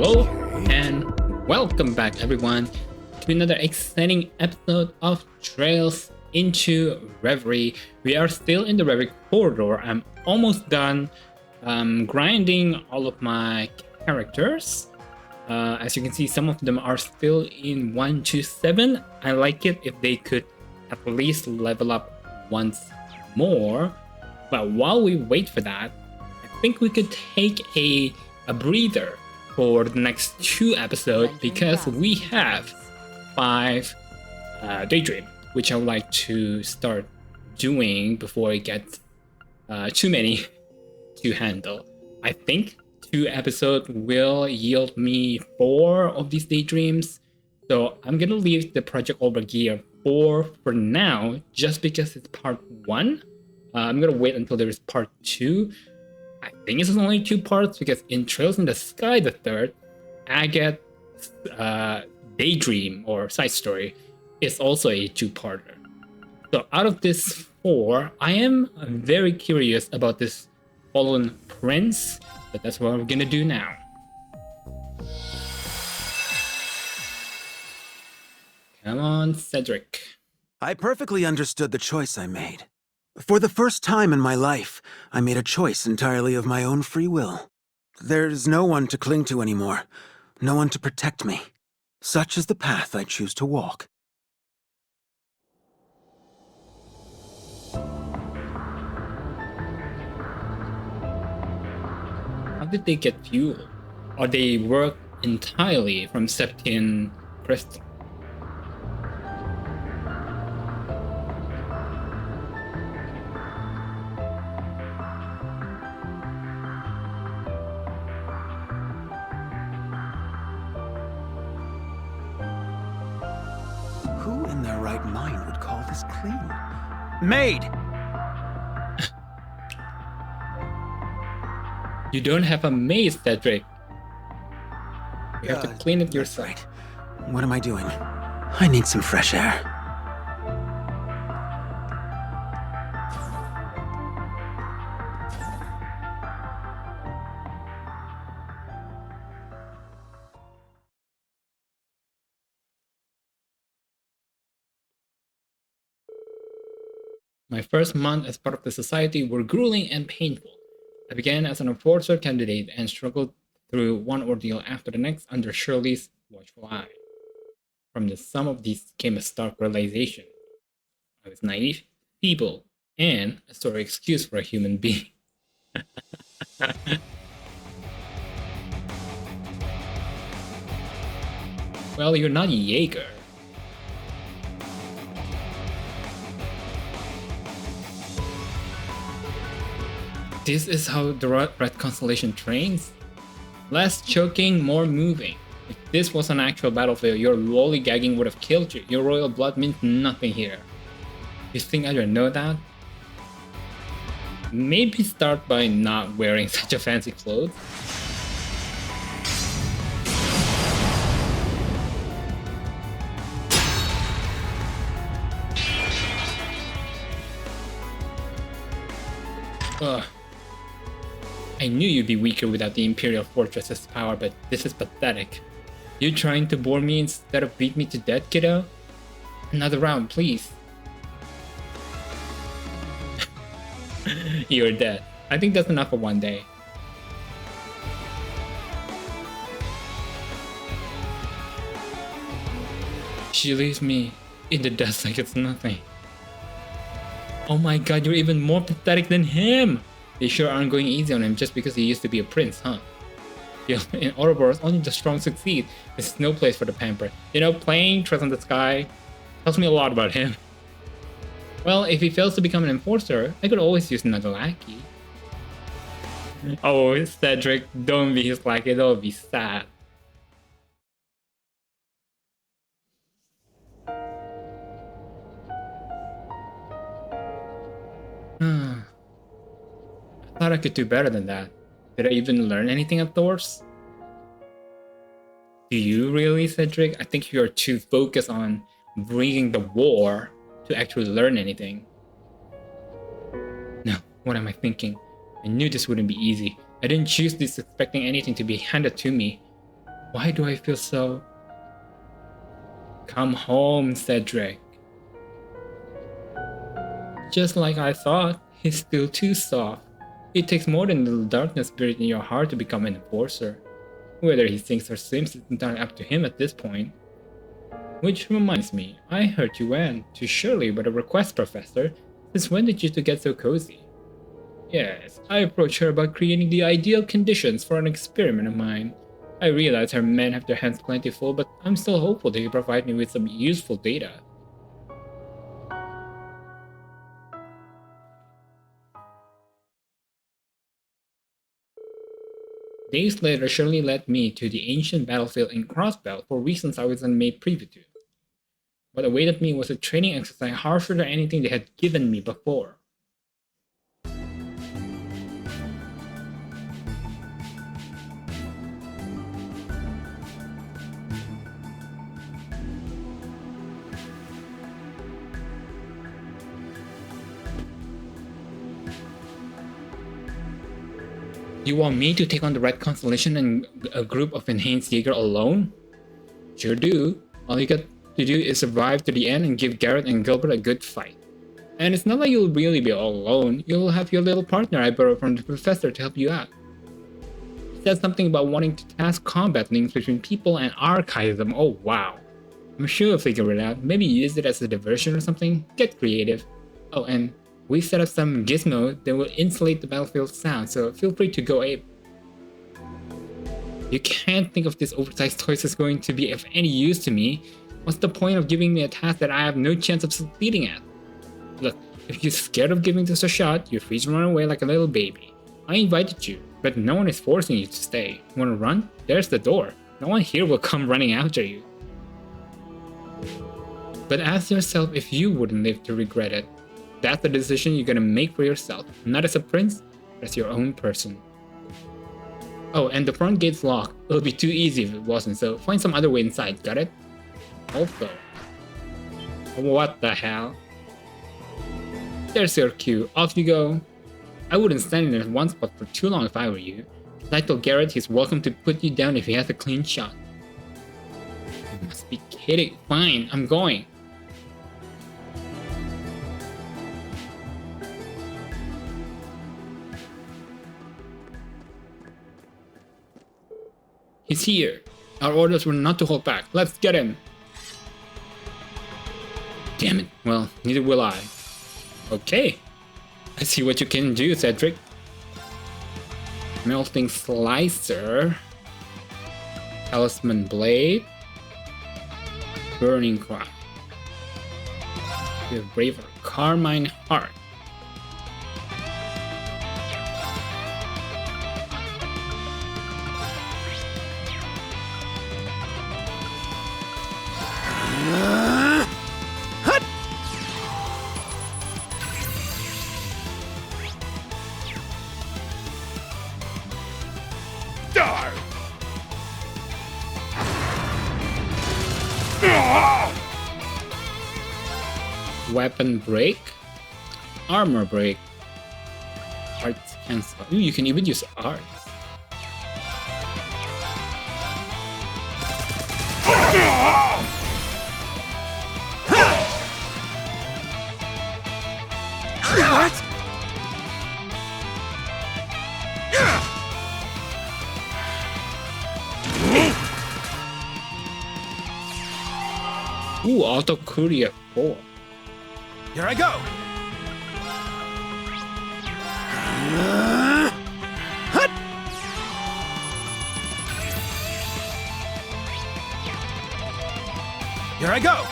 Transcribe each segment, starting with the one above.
Hello and welcome back everyone to another exciting episode of Trails into Reverie. We are still in the Reverie corridor. I'm almost done grinding all of my characters. As you can see, some of them are still in 1 to 7. I like it if they could at least level up once more. But while we wait for that, I think we could take a breather for the next 2 episodes because we have 5 Daydream, which I would like to start doing before it gets too many to handle. I think 2 episodes will yield me 4 of these Daydreams, so I'm gonna leave the Project Over Gear 4 for now, just because it's part 1. I'm gonna wait until there is part 2. I think it's only 2 parts because in Trails in the Sky, the 3rd, Agate Daydream or side story is also a 2-parter. So out of this 4, I am very curious about this Fallen Prince, but that's what we're gonna do now. Come on, Cedric. I perfectly understood the choice I made. For the first time in my life, I made a choice entirely of my own free will. There's no one to cling to anymore, no one to protect me. Such is the path I choose to walk. How did they get fuel? Or they work entirely from Septian crystal? Who in their right mind would call this clean? Maid! You don't have a maze, Cedric. You have to clean it yourself. Right. What am I doing? I need some fresh air. My first month as part of the society were grueling and painful. I began as an enforcer candidate and struggled through one ordeal after the next under Shirley's watchful eye. From the sum of these came a stark realization. I was naive, feeble, and a sorry excuse for a human being. Well, you're not Jaeger. This is how the Red Constellation trains? Less choking, more moving. If this was an actual battlefield, your lollygagging would have killed you. Your royal blood means nothing here. You think I don't know that? Maybe start by not wearing such a fancy clothes. Ugh. I knew you'd be weaker without the Imperial Fortress's power, but this is pathetic. You trying to bore me instead of beat me to death, kiddo? Another round, please. You're dead. I think that's enough for one day. She leaves me in the dust like it's nothing. Oh my god, you're even more pathetic than him! They sure aren't going easy on him just because he used to be a prince, huh? In Ouroboros, only the strong succeed. This is no place for the pampered. You know, playing Trails in the Sky tells me a lot about him. Well, if he fails to become an enforcer, I could always use another lackey. Oh, Cedric, don't be his lackey, that would be sad. I thought I could do better than that. Did I even learn anything at Thor's? Do you really, Cedric? I think you're too focused on bringing the war to actually learn anything. No, what am I thinking? I knew this wouldn't be easy. I didn't choose this expecting anything to be handed to me. Why do I feel so... Come home, Cedric. Just like I thought, he's still too soft. It takes more than the darkness buried in your heart to become an enforcer. Whether he thinks or swims is entirely up to him at this point. Which reminds me, I heard you went to Shirley with a request, Professor. Since when did you two get so cozy? Yes, I approached her about creating the ideal conditions for an experiment of mine. I realize her men have their hands plentiful, but I'm still hopeful they can provide me with some useful data. Days later, Shirley led me to the ancient battlefield in Crossbell for reasons I wasn't made privy to. What awaited me was a training exercise harsher than anything they had given me before. You want me to take on the Red Constellation and a group of enhanced Jaeger alone? Sure do. All you got to do is survive to the end and give Garrett and Gilbert a good fight. And it's not like you'll really be all alone. You'll have your little partner I borrowed from the professor to help you out. He said something about wanting to task combat links between people and archive them. Oh wow. I'm sure you'll figure it out. Maybe use it as a diversion or something. Get creative. Oh, and we set up some gizmo that will insulate the battlefield sound, so feel free to go ape. You can't think of this oversized toys as going to be of any use to me. What's the point of giving me a task that I have no chance of succeeding at? Look, if you're scared of giving this a shot, you're free to run away like a little baby. I invited you, but no one is forcing you to stay. Wanna run? There's the door. No one here will come running after you. But ask yourself if you wouldn't live to regret it. That's the decision you're gonna make for yourself, not as a prince, but as your own person. Oh, and the front gate's locked. It would be too easy if it wasn't, so find some other way inside, got it? Also, what the hell? There's your cue, off you go. I wouldn't stand in one spot for too long if I were you. I told Garrett he's welcome to put you down if he has a clean shot. You must be kidding. Fine, I'm going. He's here. Our orders were not to hold back. Let's get him. Damn it. Well, neither will I. Okay. I see what you can do, Cedric. Melting Slicer. Talisman Blade. Burning Cry. We have Braver Carmine Heart. Weapon break, armor break, arts cancel. Ooh, you can even use arts. What? Ooh, auto courier 4. Here I go! Here I go!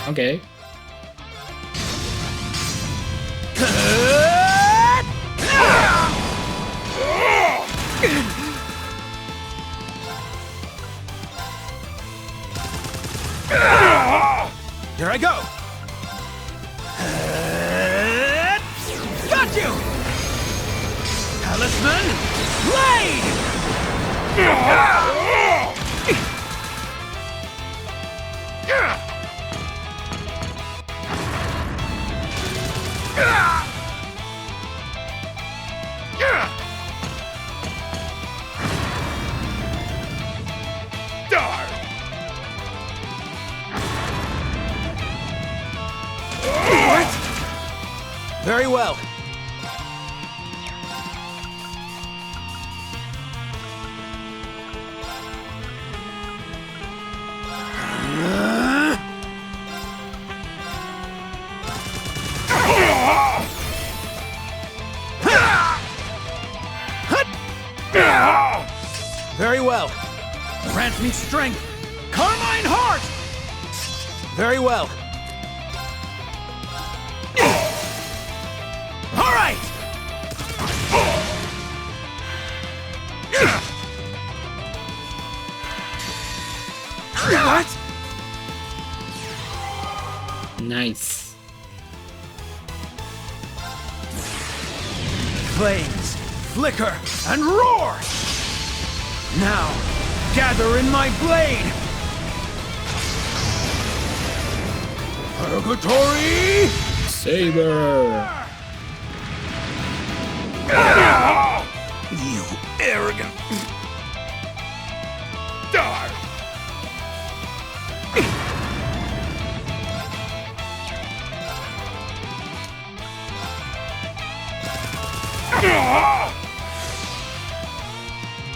Okay. Here I go! Got you! Talisman Blade! Very well. Very well. Grant me strength. Carmine Heart! Very well. All right! What? Nice. Flames, flicker, and roar! Now, gather in my blade! Purgatory! Saber! You arrogant... Die!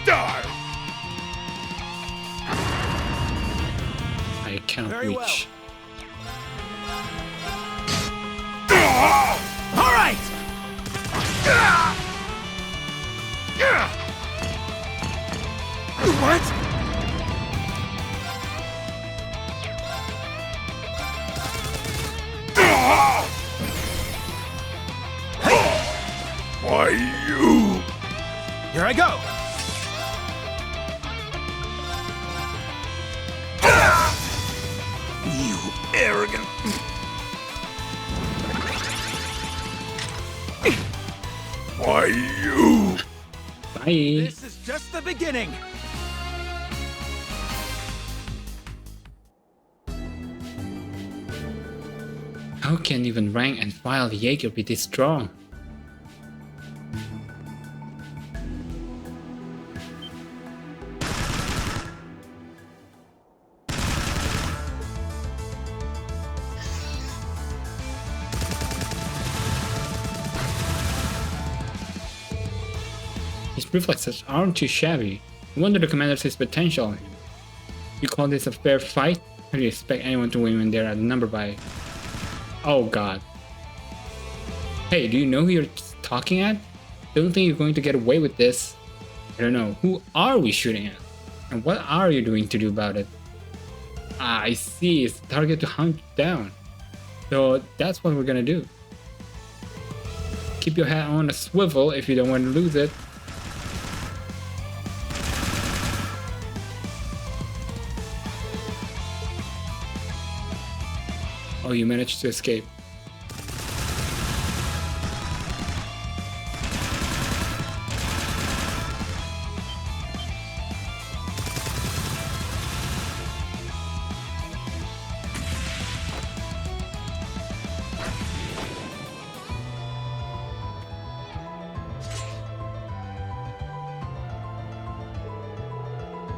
Die! I cannot Very reach. Well. All right! What? Why you? Here I go. You arrogant. Why you? Bye. This is just the beginning. How can even rank and file Jaeger be this strong? His reflexes aren't too shabby. No wonder the commander sees potential in him. You call this a fair fight? How do you expect anyone to win when they're outnumbered by... Oh god. Hey, do you know who you're talking at? Don't think you're going to get away with this. I don't know. Who are we shooting at? And what are you doing to do about it? Ah, I see. It's the target to hunt down. So that's what we're gonna do. Keep your head on a swivel if you don't want to lose it. Oh, you managed to escape.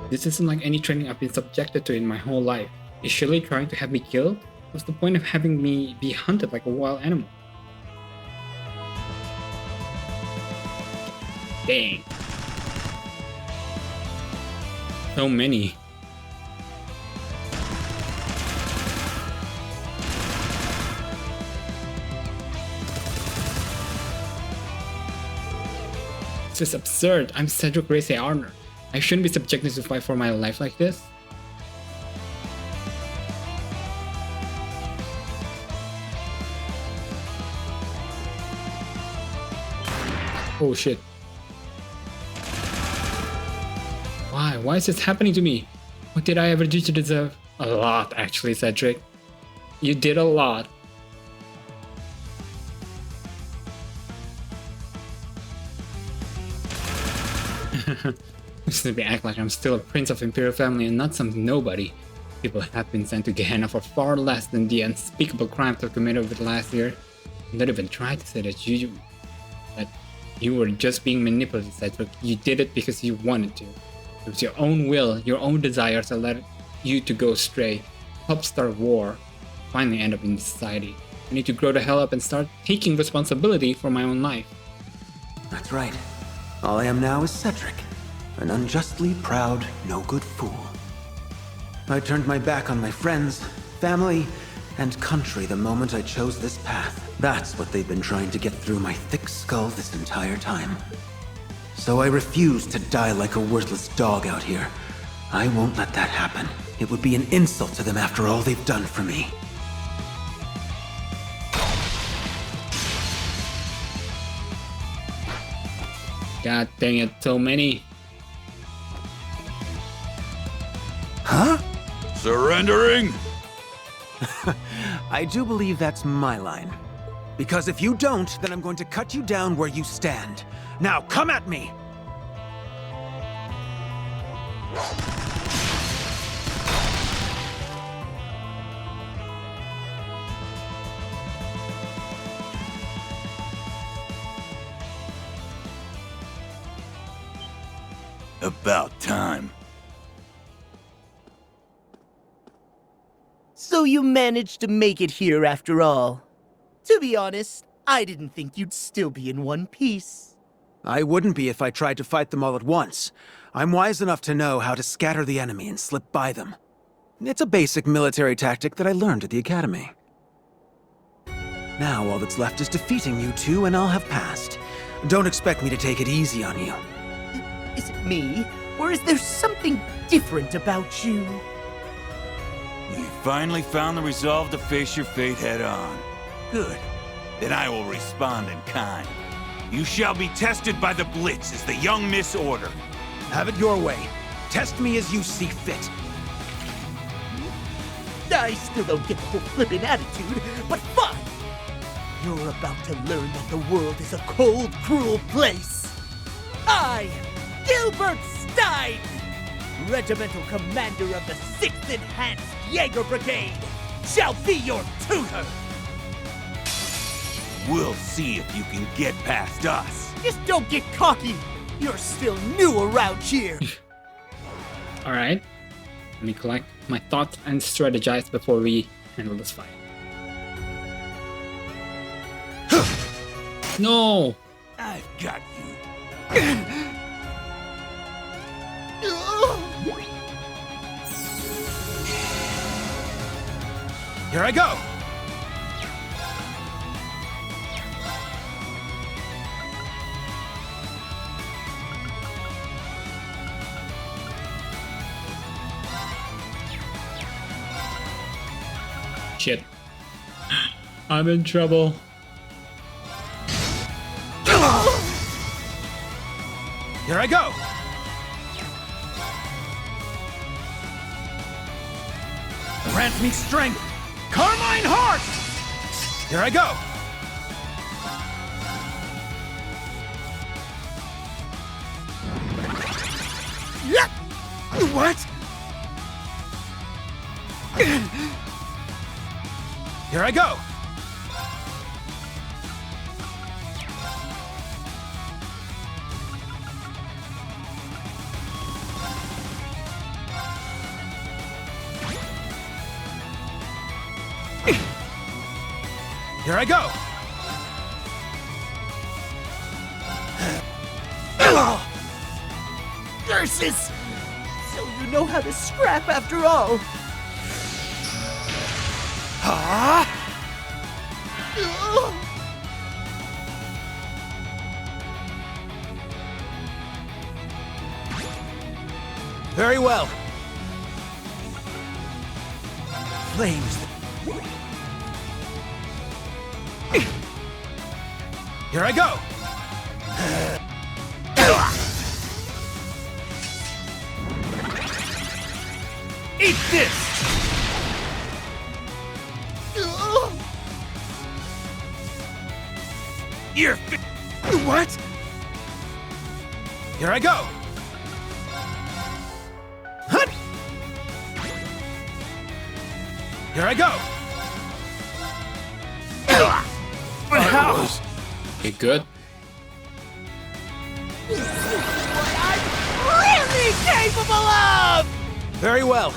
This isn't like any training I've been subjected to in my whole life. Is Shirley trying to have me killed? What's the point of having me be hunted like a wild animal? Dang. So many. This is absurd. I'm Cedric Race Arner. I shouldn't be subjected to fight for my life like this. Oh shit. Why? Why is this happening to me? What did I ever do to deserve? A lot, actually, Cedric. You did a lot. Simply act like I'm still a prince of Imperial family and not some nobody. People have been sent to Gehenna for far less than the unspeakable crimes I committed over the last year. And don't even try to say that you were just being manipulated, Cedric. You did it because you wanted to. It was your own will, your own desires that led you to go astray. Pop star war finally end up in society. I need to grow the hell up and start taking responsibility for my own life. That's right. All I am now is Cedric, an unjustly proud, no-good fool. I turned my back on my friends, family, and country the moment I chose this path. That's what they've been trying to get through my thick skull this entire time. So I refuse to die like a worthless dog out here. I won't let that happen. It would be an insult to them after all they've done for me. God dang it, so many. Huh? Surrendering? I do believe that's my line. Because if you don't, then I'm going to cut you down where you stand. Now, come at me! About time. So you managed to make it here after all. To be honest, I didn't think you'd still be in one piece. I wouldn't be if I tried to fight them all at once. I'm wise enough to know how to scatter the enemy and slip by them. It's a basic military tactic that I learned at the academy. Now all that's left is defeating you two, and I'll have passed. Don't expect me to take it easy on you. Is it me, or is there something different about you? You finally found the resolve to face your fate head on. Good. Then I will respond in kind. You shall be tested by the Blitz as the young Miss Order. Have it your way. Test me as you see fit. I still don't get the whole flippin' attitude, but fine! You're about to learn that the world is a cold, cruel place. I, Gilbert Stein, Regimental Commander of the 6th Enhanced Jaeger Brigade, shall be your tutor! We'll see if you can get past us. Just don't get cocky! You're still new around here! Alright. Let me collect my thoughts and strategize before we handle this fight. No! I've got you. Here I go! Shit. I'm in trouble. Here I go! Grant me strength! Carmine Heart! Here I go! Yeah. What? Here I go! Here I go! Curses! So you know how to scrap after all! Ah! Very well. Flames. Here I go! Eat this! You're What? Here I go! Hut! Here I go! Okay, good. This is what I'm really capable of! Very well.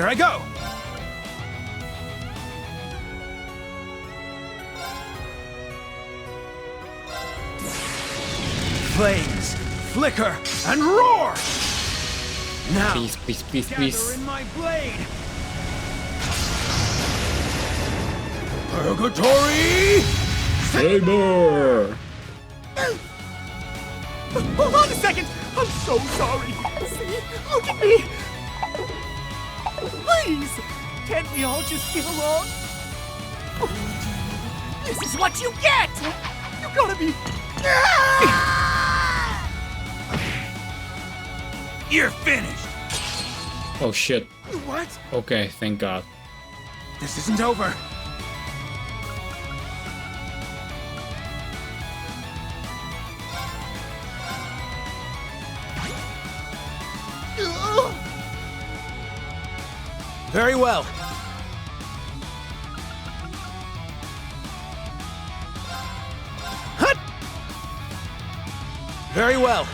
Here I go! Flames, flicker, and roar! Now, Please, please, please, gather please. in my blade! Purgatory! Saber! Hold on a second! I'm so sorry! See? Look at me! Please! Can't we all just get along? This is what you get! You're gonna be... You're finished! Oh shit. What? Okay, thank God. This isn't over. Very well. Hut! Very well.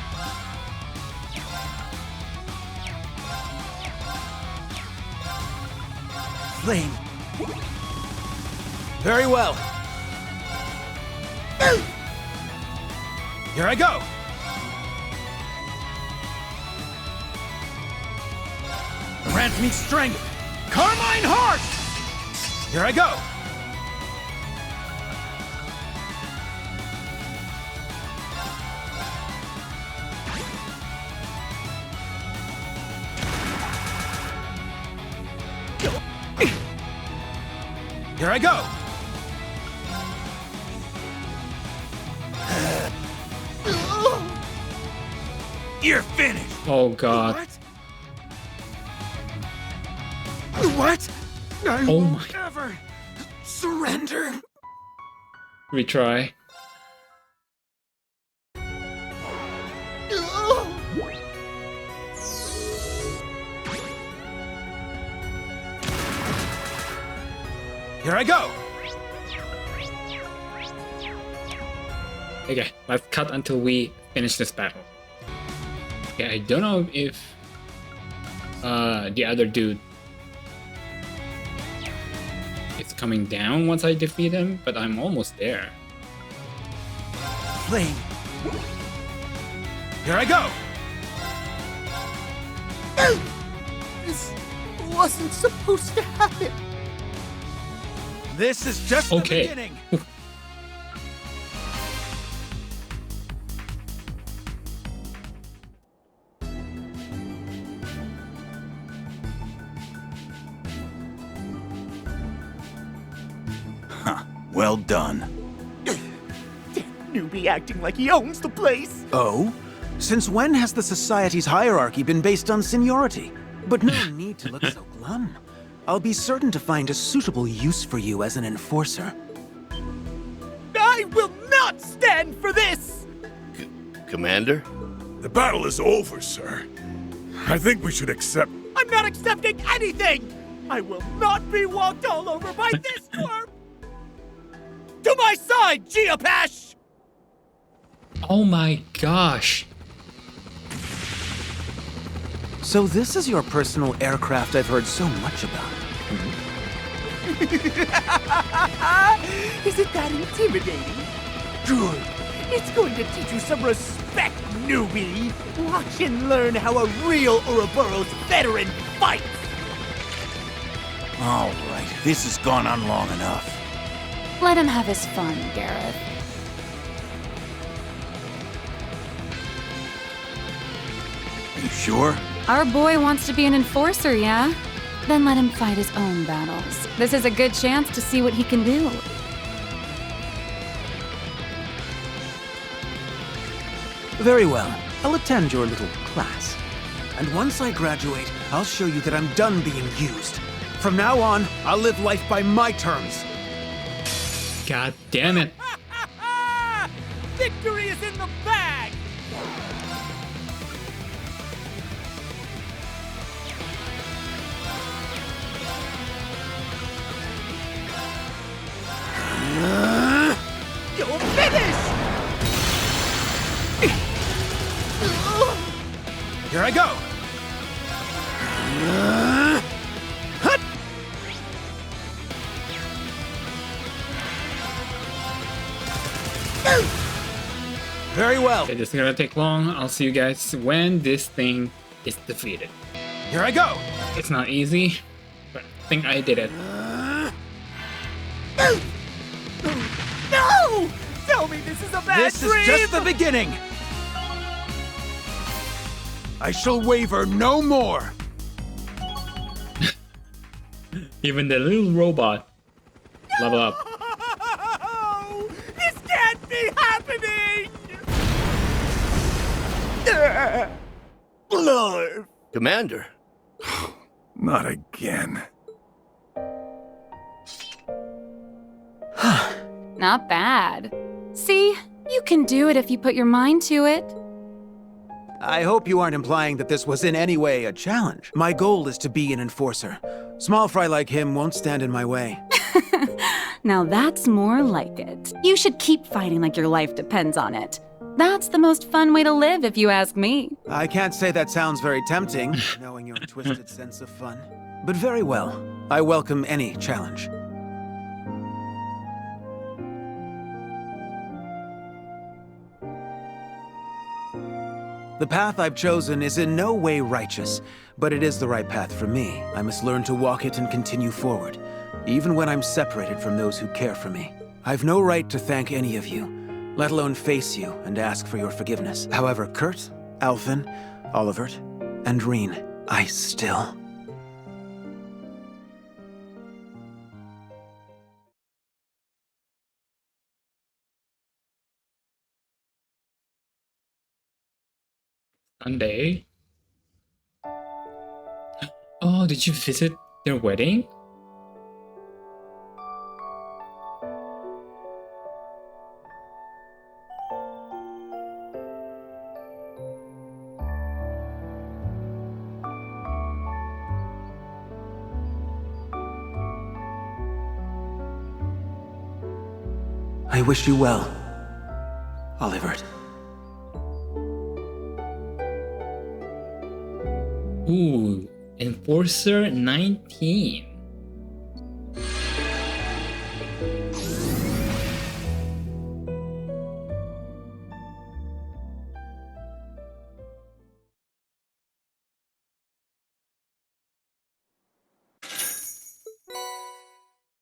Flame. Very well. Here I go. Grant me strength. Carmine Heart! Here I go! Here I go! You're finished! Oh God. What? I Oh won't my- ever surrender. Retry. Here I go. Okay, let's cut until we finish this battle. Okay, I don't know if the other dude is coming down once I defeat him, but I'm almost there. Flame. Here I go. This wasn't supposed to happen. This is just Okay. the beginning. Well done. Newbie acting like he owns the place. Oh? Since when has the society's hierarchy been based on seniority? But no need to look so glum. I'll be certain to find a suitable use for you as an enforcer. I will not stand for this! Commander? The battle is over, sir. I think we should accept... I'm not accepting anything! I will not be walked all over by this twerp! To my side, Geopash! Oh my gosh. So this is your personal aircraft I've heard so much about. Is it that intimidating? Good. It's going to teach you some respect, newbie. Watch and learn how a real Ouroboros veteran fights. All right, this has gone on long enough. Let him have his fun, Gareth. Are you sure? Our boy wants to be an enforcer, yeah? Then let him fight his own battles. This is a good chance to see what he can do. Very well. I'll attend your little class. And once I graduate, I'll show you that I'm done being used. From now on, I'll live life by my terms. God damn it. Victory is in the bag! You're finished! Here I go. Very well. Okay, this is gonna take long. I'll see you guys when this thing is defeated. Here I go. It's not easy, but I think I did it. No! Tell me this is a bad This dream! is just the beginning. I shall waver no more. Even the little robot level up. No! This can't be happening! Lord! Commander. Not again. Not bad. See, you can do it if you put your mind to it. I hope you aren't implying that this was in any way a challenge. My goal is to be an enforcer. Small fry like him won't stand in my way. Now that's more like it. You should keep fighting like your life depends on it. That's the most fun way to live, if you ask me. I can't say that sounds very tempting, knowing your twisted sense of fun. But very well. I welcome any challenge. The path I've chosen is in no way righteous, but it is the right path for me. I must learn to walk it and continue forward, even when I'm separated from those who care for me. I've no right to thank any of you, let alone face you and ask for your forgiveness. However, Kurt, Alvin, Olivert, and Rean, I still... Sunday. Oh, did you visit their wedding? I wish you well, Olivert. Ooh, Enforcer 19.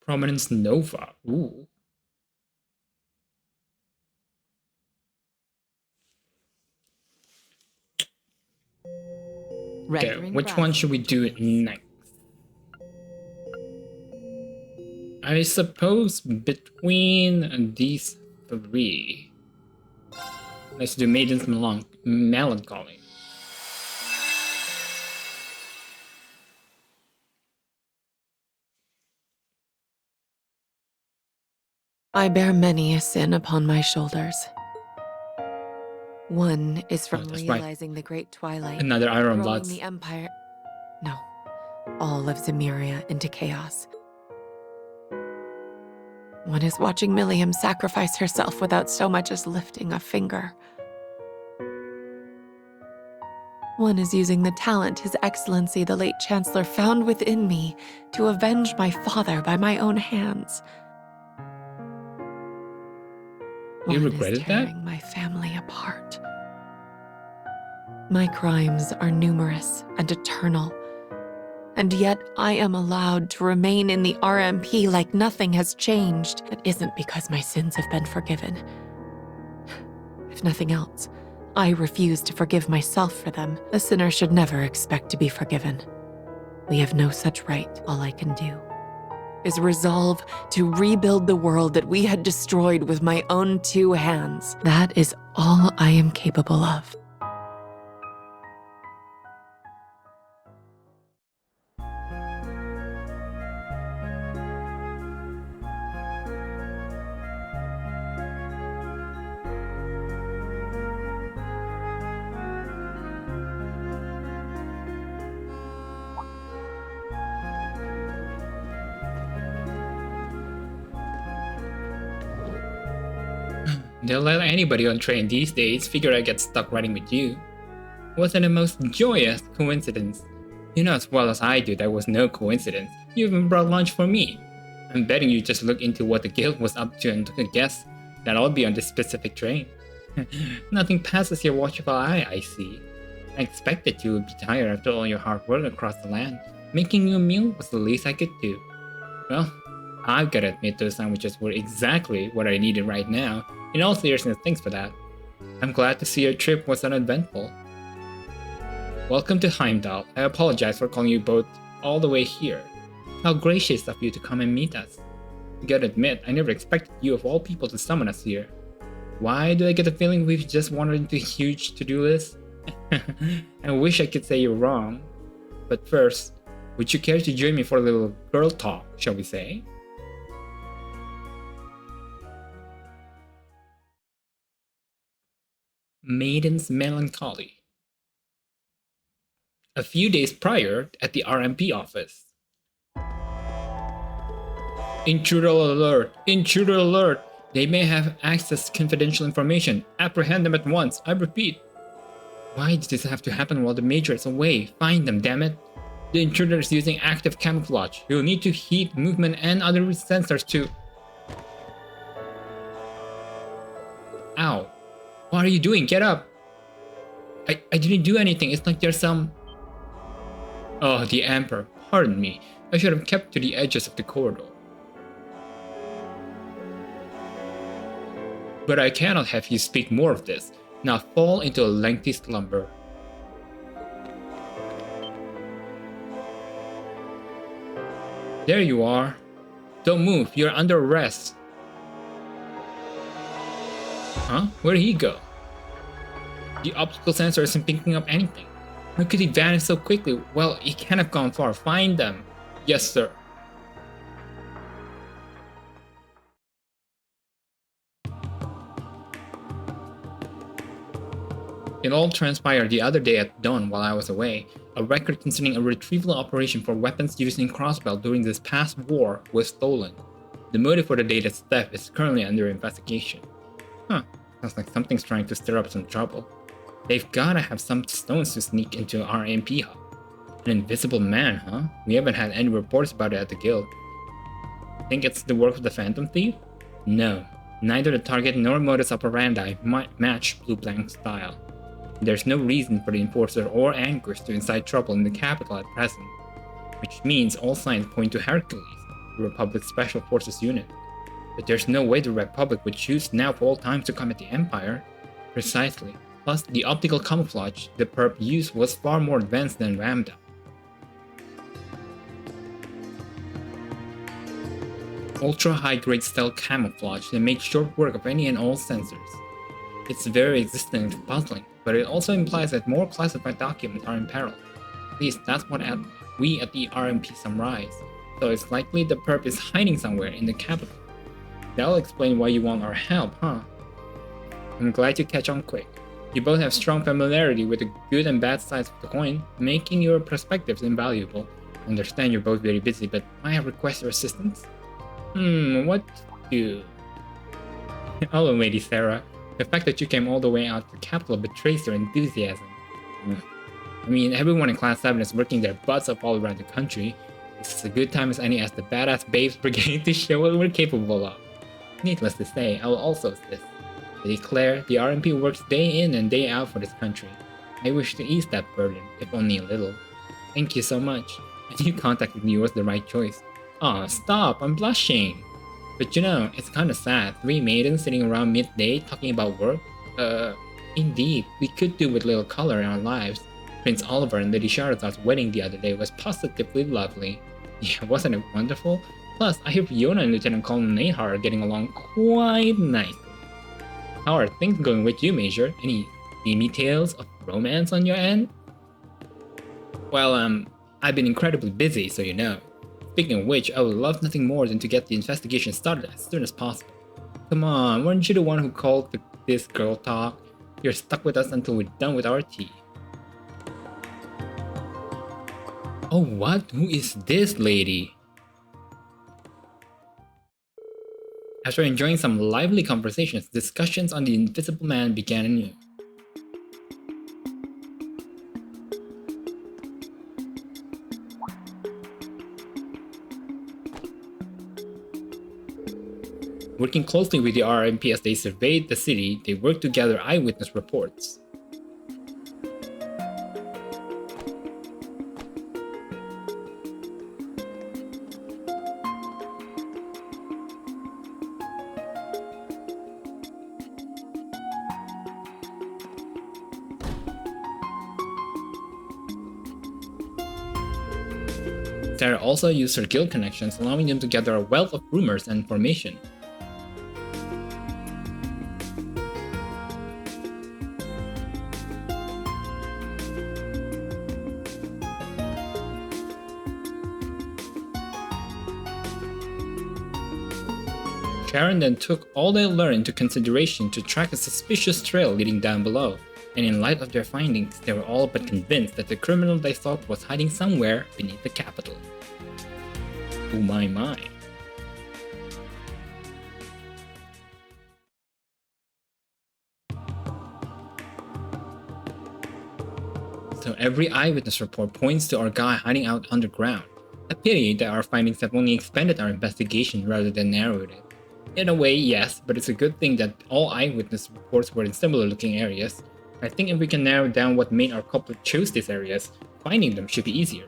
Prominence Nova. Ooh. Okay, which one should we do next? I suppose between these three. Let's do Maiden's Melancholy. I bear many a sin upon my shoulders. One is from that's right. realizing the great twilight, Another Iron throwing Bloods. the Empire, no, all of Zemuria into chaos. One is watching Milliam sacrifice herself without so much as lifting a finger. One is using the talent His Excellency the late Chancellor found within me to avenge my father by my own hands. You One regretted is that? tearing my family apart. My crimes are numerous and eternal, and yet I am allowed to remain in the RMP like nothing has changed. It isn't because my sins have been forgiven. If nothing else, I refuse to forgive myself for them. A sinner should never expect to be forgiven. We have no such right. All I can do is resolve to rebuild the world that we had destroyed with my own two hands. That is all I am capable of. They'll let anybody on train these days. Figure I get stuck riding with you. Wasn't the most joyous coincidence. You know as well as I do that was no coincidence. You even brought lunch for me. I'm betting you just looked into what the guild was up to and took a guess that I'll be on this specific train. Nothing passes your watchful eye, I see. I expected you would be tired after all your hard work across the land. Making you a meal was the least I could do. Well, I've gotta admit those sandwiches were exactly what I needed right now. In all seriousness, thanks for that. I'm glad to see your trip was uneventful. Welcome to Heimdall. I apologize for calling you both all the way here. How gracious of you to come and meet us. I gotta admit, I never expected you of all people to summon us here. Why do I get the feeling we've just wandered into a huge to-do list? I wish I could say you're wrong. But first, would you care to join me for a little girl talk, shall we say? Maiden's Melancholy. A few days prior, at the RMP office. Intruder alert! Intruder alert! They may have access to confidential information. Apprehend them at once. I repeat. Why did this have to happen while the Major is away? Find them, damn it! The intruder is using active camouflage. You'll need to heat, movement, and other sensors to... Ow. What are you doing? Get up! I didn't do anything. It's like there's some... Oh, the Emperor. Pardon me. I should have kept to the edges of the corridor. But I cannot have you speak more of this. Now fall into a lengthy slumber. There you are. Don't move, you're under arrest. Huh? Where'd he go? The optical sensor isn't picking up anything. How could he vanish so quickly? Well, he can't have gone far. Find them. Yes, sir. It all transpired the other day at dawn while I was away. A record concerning a retrieval operation for weapons used in Crossbell during this past war was stolen. The motive for the data's theft is currently under investigation. Huh, sounds like something's trying to stir up some trouble. They've gotta have some stones to sneak into our MP hub. An invisible man, huh? We haven't had any reports about it at the guild. Think it's the work of the Phantom Thief? No, neither the target nor modus operandi might match Blue Blank's style. There's no reason for the Enforcer or Anchors to incite trouble in the capital at present, which means all signs point to Hercules, the Republic's Special Forces unit. But there's no way the Republic would choose now for all times to come at the Empire. Precisely. Plus, the optical camouflage the perp used was far more advanced than Ramda. Ultra-high-grade stealth camouflage that makes short work of any and all sensors. Its very existence is puzzling, but it also implies that more classified documents are in peril. At least that's what we at the RMP summarize, so it's likely the perp is hiding somewhere in the capital. That'll explain why you want our help, huh? I'm glad you catch on quick. You both have strong familiarity with the good and bad sides of the coin, making your perspectives invaluable. I understand you're both very busy, but might I request your assistance? What to do? Hello, Lady Sarah. The fact that you came all the way out to the capital betrays your enthusiasm. I mean, everyone in Class 7 is working their butts up all around the country. This is a good time as any as the badass Babes Brigade to show what we're capable of. Needless to say, I will also assist. I declare, the RMP works day in and day out for this country. I wish to ease that burden, if only a little. Thank you so much. I knew contacting you was the right choice. Aw, stop, I'm blushing! But you know, it's kinda sad, 3 maidens sitting around midday talking about work. Indeed, we could do with little color in our lives. Prince Oliver and Lady Charizard's wedding the other day was positively lovely. Yeah, wasn't it wonderful? Plus, I hear Fiona and Lieutenant Colonel Nahar are getting along quite nicely. How are things going with you, Major? Any steamy tales of romance on your end? Well, I've been incredibly busy, so you know. Speaking of which, I would love nothing more than to get the investigation started as soon as possible. Come on, weren't you the one who called this girl talk? You're stuck with us until we're done with our tea. Oh what? Who is this lady? After enjoying some lively conversations, discussions on the Invisible Man began anew. Working closely with the RMP as they surveyed the city, they worked to gather eyewitness reports. Sarah also used her guild connections, allowing them to gather a wealth of rumors and information. Sharon then took all they learned into consideration to track a suspicious trail leading down below, and in light of their findings, they were all but convinced that the criminal they thought was hiding somewhere beneath the capital. Oh my. So every eyewitness report points to our guy hiding out underground. A pity that our findings have only expanded our investigation rather than narrowed it. In a way, yes, but it's a good thing that all eyewitness reports were in similar looking areas. I think if we can narrow down what made our couple choose these areas, finding them should be easier.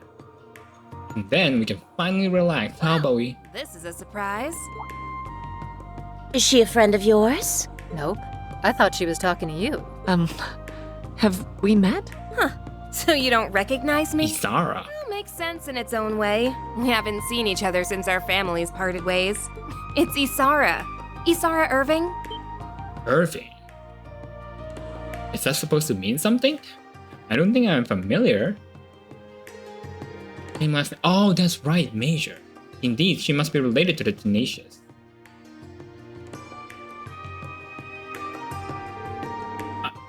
And then we can finally relax. How about we? This is a surprise. Is she a friend of yours? Nope. I thought she was talking to you. Have we met? Huh. So you don't recognize me? Isara. Well, makes sense in its own way. We haven't seen each other since our families parted ways. It's Isara. Isara Irving? Irving? Is that supposed to mean something? I don't think I'm familiar. Name last name. Oh, that's right, Major. Indeed, she must be related to the Tenacious.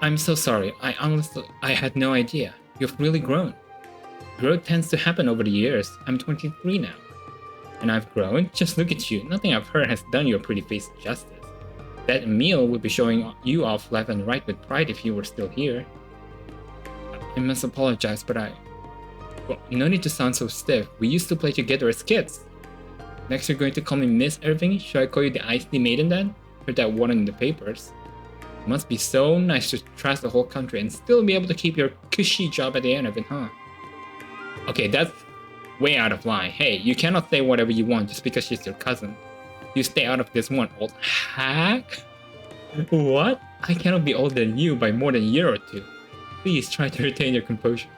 I'm so sorry. I had no idea. You've really grown. Growth tends to happen over the years. I'm 23 now. And I've grown? Just look at you. Nothing I've heard has done your pretty face justice. That Emil would be showing you off left and right with pride if you were still here. I must apologize, but well, no need to sound so stiff. We used to play together as kids. Next you're going to call me Miss Irving? Should I call you the Icy Maiden then? Heard that one in the papers. It must be so nice to trash the whole country and still be able to keep your cushy job at the end of it, huh? Okay, that's way out of line. Hey, you cannot say whatever you want just because she's your cousin. You stay out of this one, old hack. What? I cannot be older than you by more than a year or two. Please try to retain your composure.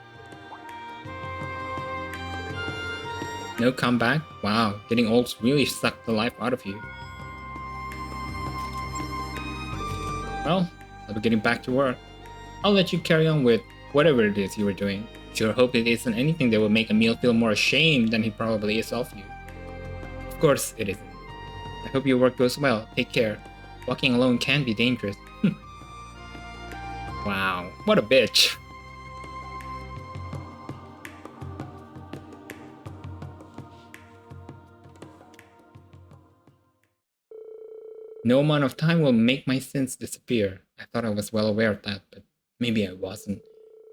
No comeback? Wow, getting old really sucked the life out of you. Well, I'll be getting back to work. I'll let you carry on with whatever it is you were doing. Sure hope it isn't anything that will make Emil feel more ashamed than he probably is of you. Of course it isn't. I hope your work goes well. Take care. Walking alone can be dangerous. Wow, what a bitch. No amount of time will make my sins disappear. I thought I was well aware of that, but maybe I wasn't.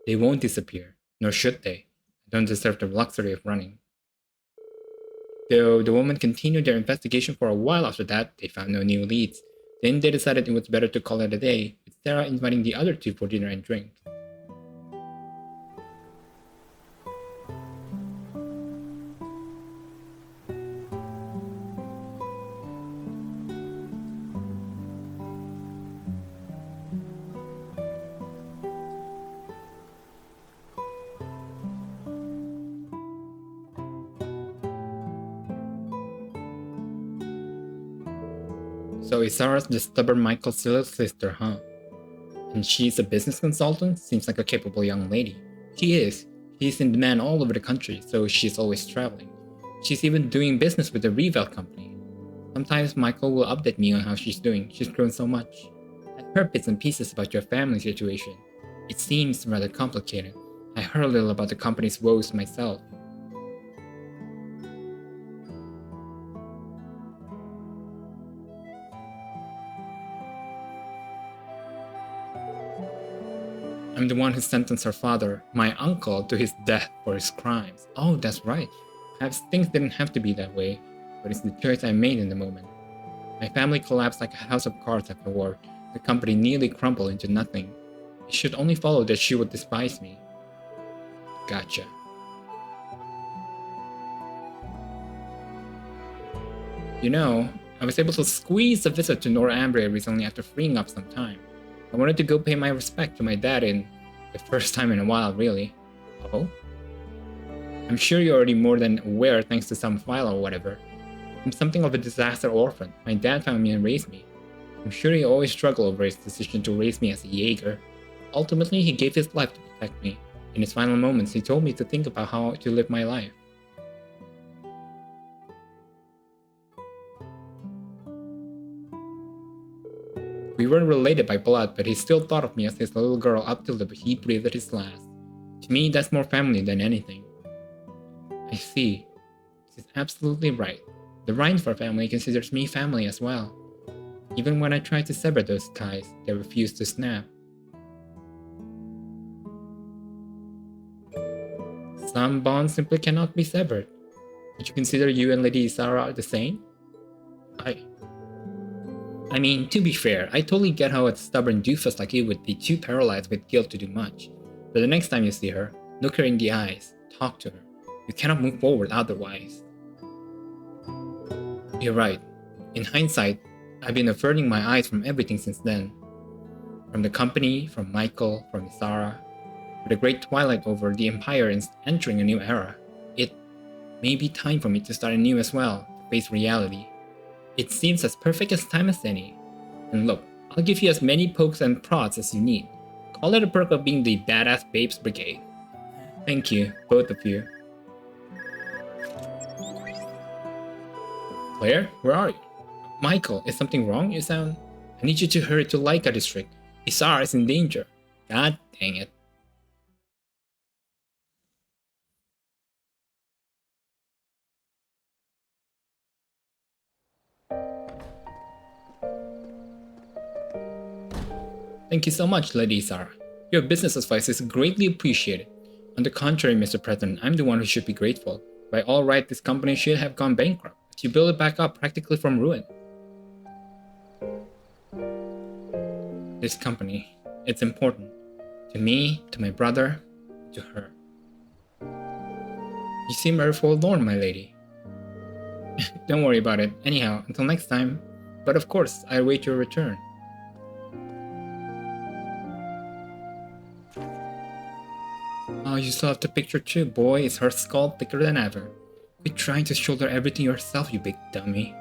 They won't disappear, nor should they. I don't deserve the luxury of running. Though the women continued their investigation for a while after that, they found no new leads. Then they decided it was better to call it a day, with Sarah inviting the other two for dinner and drinks. So Isara's the stubborn Michael's little sister, huh? And she's a business consultant? Seems like a capable young lady. She is. She's in demand all over the country, so she's always traveling. She's even doing business with the Reverie company. Sometimes Michael will update me on how she's doing. She's grown so much. I've heard bits and pieces about your family situation. It seems rather complicated. I heard a little about the company's woes myself. I'm the one who sentenced her father, my uncle, to his death for his crimes. Oh, that's right. Perhaps things didn't have to be that way, but it's the choice I made in the moment. My family collapsed like a house of cards after war. The company nearly crumbled into nothing. It should only follow that she would despise me. Gotcha. You know, I was able to squeeze a visit to Norambria recently after freeing up some time. I wanted to go pay my respect to my dad in the first time in a while, really. Oh? I'm sure you're already more than aware thanks to some file or whatever. I'm something of a disaster orphan. My dad found me and raised me. I'm sure he always struggled over his decision to raise me as a Jaeger. Ultimately, he gave his life to protect me. In his final moments, he told me to think about how to live my life. We weren't related by blood, but he still thought of me as his little girl up till he breathed his last. To me, that's more family than anything. I see. She's absolutely right. The Reinford family considers me family as well. Even when I try to sever those ties, they refuse to snap. Some bonds simply cannot be severed. Would you consider you and Lady Isara the same? I mean, to be fair, I totally get how a stubborn doofus like you would be too paralyzed with guilt to do much. But the next time you see her, look her in the eyes, talk to her. You cannot move forward otherwise. You're right. In hindsight, I've been averting my eyes from everything since then. From the company, from Michael, from Isara. With the great twilight over the Empire and entering a new era, it may be time for me to start anew as well, to face reality. It seems as perfect as time as any. And look, I'll give you as many pokes and prods as you need. Call it a perk of being the badass Babes Brigade. Thank you, both of you. Claire, where are you? Michael, is something wrong? You sound... I need you to hurry to Laika district. Isara is in danger. God dang it. Thank you so much, Lady Isara. Your business advice is greatly appreciated. On the contrary, Mr. President, I'm the one who should be grateful. By all right, this company should have gone bankrupt. You build it back up practically from ruin. This company, it's important. To me, to my brother, to her. You seem very forlorn, my lady. Don't worry about it. Anyhow, until next time. But of course, I await your return. Oh, you still have the picture too, boy. Is her skull thicker than ever? Quit trying to shoulder everything yourself, you big dummy.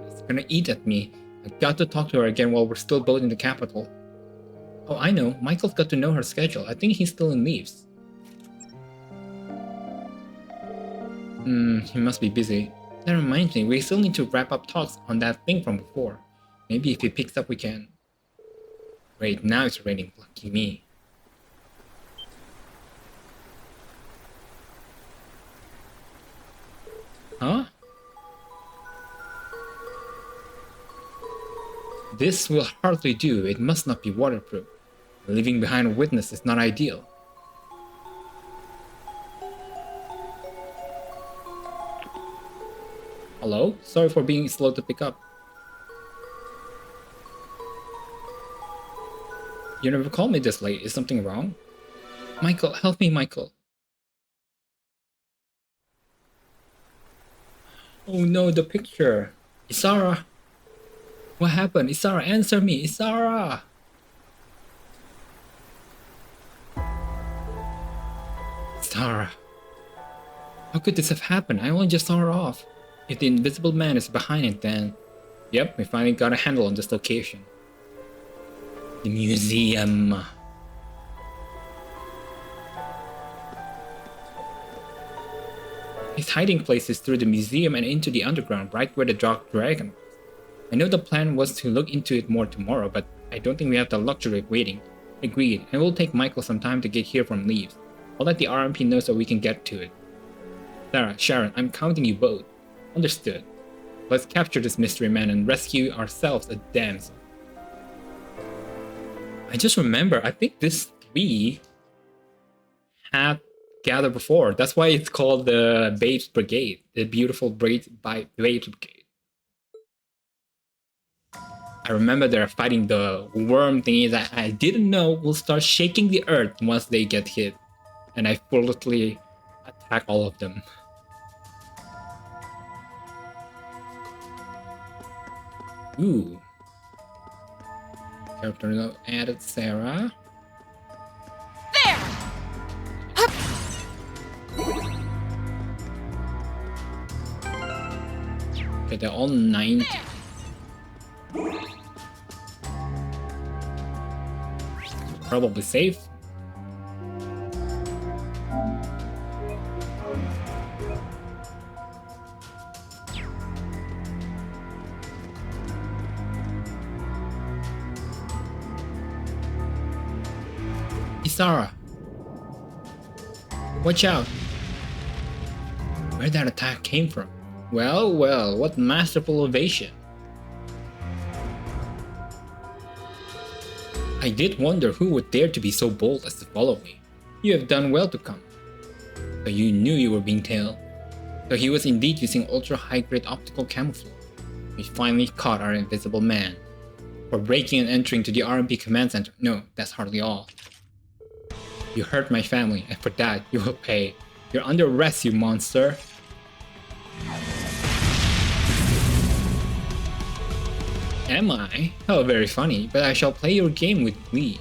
It's gonna eat at me. I got to talk to her again while we're still both in the capital. Oh, I know. Michael's got to know her schedule. I think he's still in leaves. He must be busy. That reminds me, we still need to wrap up talks on that thing from before. Maybe if he picks up we can... Wait, now it's raining. Lucky me. Huh? This will hardly do. It must not be waterproof. Leaving behind a witness is not ideal. Hello? Sorry for being slow to pick up. You never called me this late. Is something wrong? Michael, help me, Michael. Oh no, the picture. Isara. What happened? Isara, answer me. Isara. Isara. How could this have happened? I only just saw her off. If the invisible man is behind it, then... Yep, we finally got a handle on this location. The museum. His hiding place is through the museum and into the underground, right where the dark dragon was. I know the plan was to look into it more tomorrow, but I don't think we have the luxury of waiting. Agreed, and it will take Michael some time to get here from leaves. I'll let the RMP know so we can get to it. Sarah, Sharon, I'm counting you both. Understood. Let's capture this mystery man and rescue ourselves a damsel. I just remember, I think this 3 had gathered before. That's why it's called the Babes Brigade, the beautiful Babes Brigade. I remember they're fighting the worm thingy that I didn't know will start shaking the earth once they get hit. And I foolishly attack all of them. Ooh. Character note added Sarah. There! Okay, they're all 90. Probably safe. Isara, watch out! Where that attack came from? Well, well, what masterful evasion! I did wonder who would dare to be so bold as to follow me. You have done well to come. So you knew you were being tailed. So he was indeed using ultra-high-grade optical camouflage. We finally caught our invisible man. For breaking and entering to the RMP command center. No, that's hardly all. You hurt my family, and for that, you will pay. You're under arrest, you monster. Am I? Oh, very funny, but I shall play your game with glee.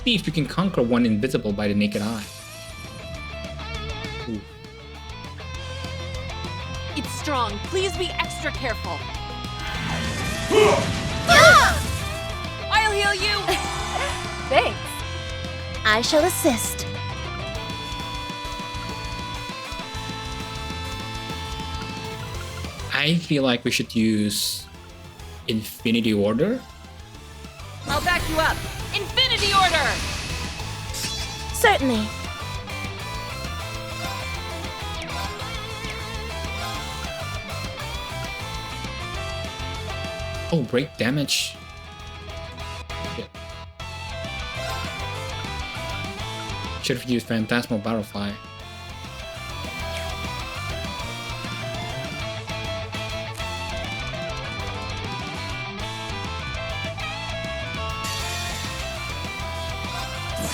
See if you can conquer one invisible by the naked eye. Ooh. It's strong. Please be extra careful. I'll heal you! Thanks. I shall assist. I feel like we should use Infinity Order. I'll back you up. Infinity Order! Certainly. Oh, break damage. Shit. Should have used Phantasmal Butterfly.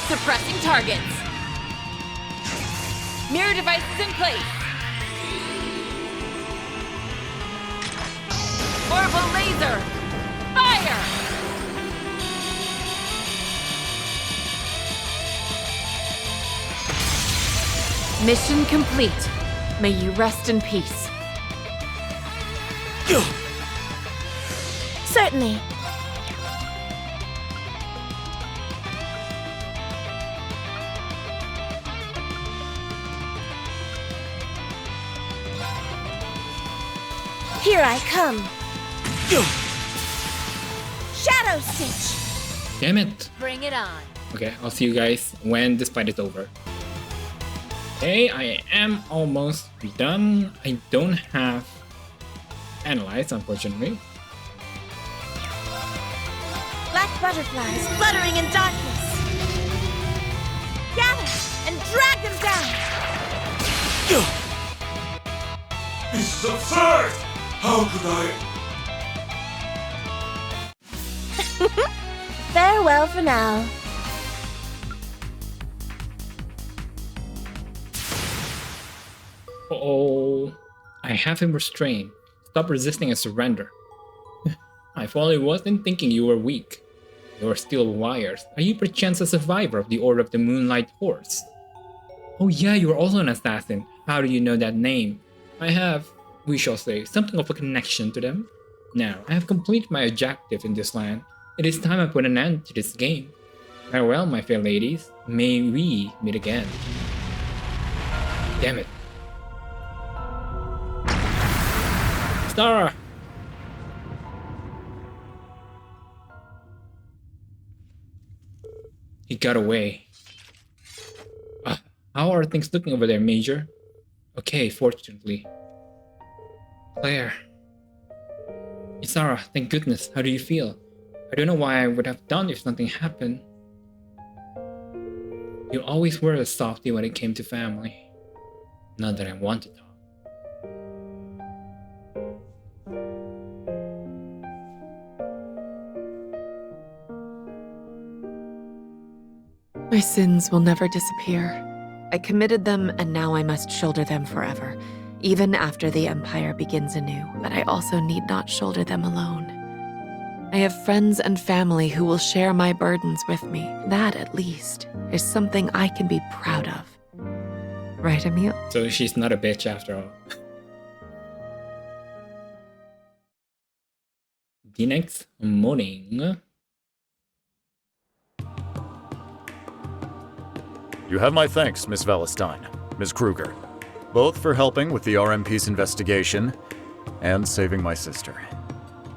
Suppressing targets. Mirror devices in place. Orbital laser. Fire! Mission complete. May you rest in peace. Certainly. Here I come. Shadow Stitch. Damn it. Bring it on. Okay, I'll see you guys when this fight is over. Okay, I am almost done. I don't have Analyze, unfortunately. Black butterflies fluttering in darkness. Gather and drag them down. This is absurd! How could I... Farewell for now. Uh-oh. I have him restrained. Stop resisting and surrender. I fully wasn't thinking you were weak. You're still wires. Are you perchance a survivor of the Order of the Moonlight Horse? Oh yeah, you're also an assassin. How do you know that name? I have, we shall say, something of a connection to them. Now, I have completed my objective in this land. It is time I put an end to this game. Farewell, my fair ladies. May we meet again. Damn it. Star! He got away. How are things looking over there, Major? Okay, fortunately. Claire. Isara, thank goodness. How do you feel? I don't know why I would have done if something happened. You always were a softie when it came to family. Not that I want to talk. My sins will never disappear. I committed them, and now I must shoulder them forever, even after the Empire begins anew. But I also need not shoulder them alone. I have friends and family who will share my burdens with me. That, at least, is something I can be proud of. Right, Emil? So she's not a bitch after all. The next morning. You have my thanks, Miss Valestine, Miss Kruger, both for helping with the RMP's investigation and saving my sister.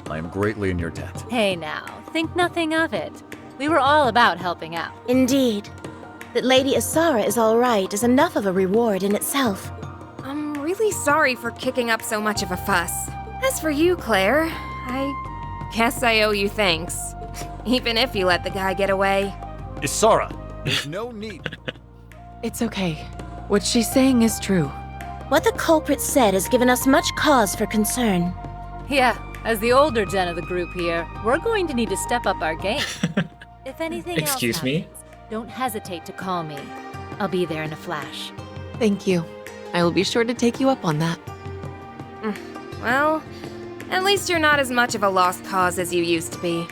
I am greatly in your debt. Hey now, think nothing of it. We were all about helping out. Indeed. That Lady Isara is all right is enough of a reward in itself. I'm really sorry for kicking up so much of a fuss. As for you, Claire, I guess I owe you thanks. Even if you let the guy get away. Isara, there's no need. It's okay. What she's saying is true. What the culprit said has given us much cause for concern. Yeah, as the older gen of the group here, we're going to need to step up our game. If anything Excuse else me? happens, don't hesitate to call me. I'll be there in a flash. Thank you. I will be sure to take you up on that. Well, at least you're not as much of a lost cause as you used to be.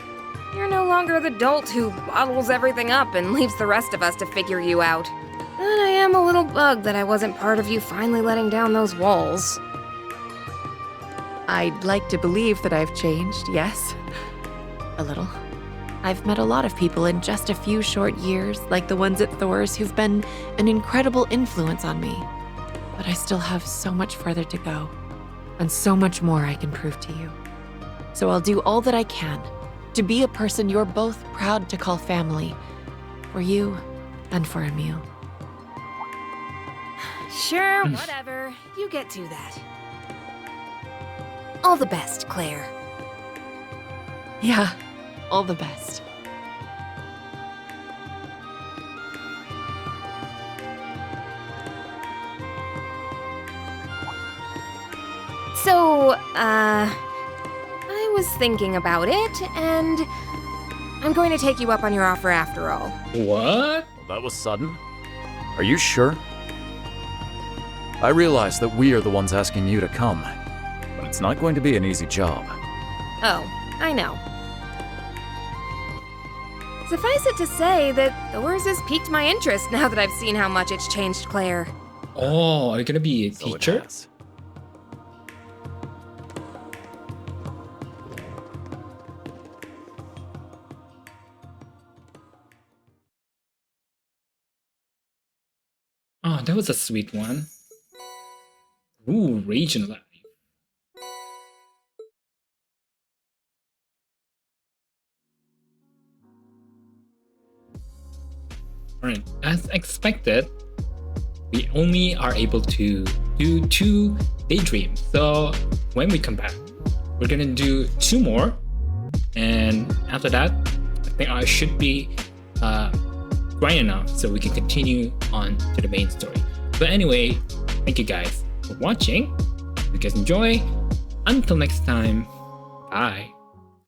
You're no longer the dolt who bottles everything up and leaves the rest of us to figure you out. But I am a little bugged that I wasn't part of you finally letting down those walls. I'd like to believe that I've changed, yes. A little. I've met a lot of people in just a few short years, like the ones at Thor's, who've been an incredible influence on me. But I still have so much further to go, and so much more I can prove to you. So I'll do all that I can to be a person you're both proud to call family, for you and for Emil. Sure, whatever. You get to that. All the best, Claire. Yeah, all the best. So, I was thinking about it, and I'm going to take you up on your offer after all. What? That was sudden. Are you sure? I realize that we are the ones asking you to come, but it's not going to be an easy job. Oh, I know. Suffice it to say that Thor's has piqued my interest now that I've seen how much it's changed Claire. Oh, are you gonna be a So it teacher? has. Oh, that was a sweet one. Ooh, region life. Alright, as expected, we only are able to do 2 Daydreams. So when we come back, we're gonna do 2 more. And after that, I think I should be grind enough so we can continue on to the main story. But anyway, thank you guys for watching. If you guys enjoy, until next time, bye.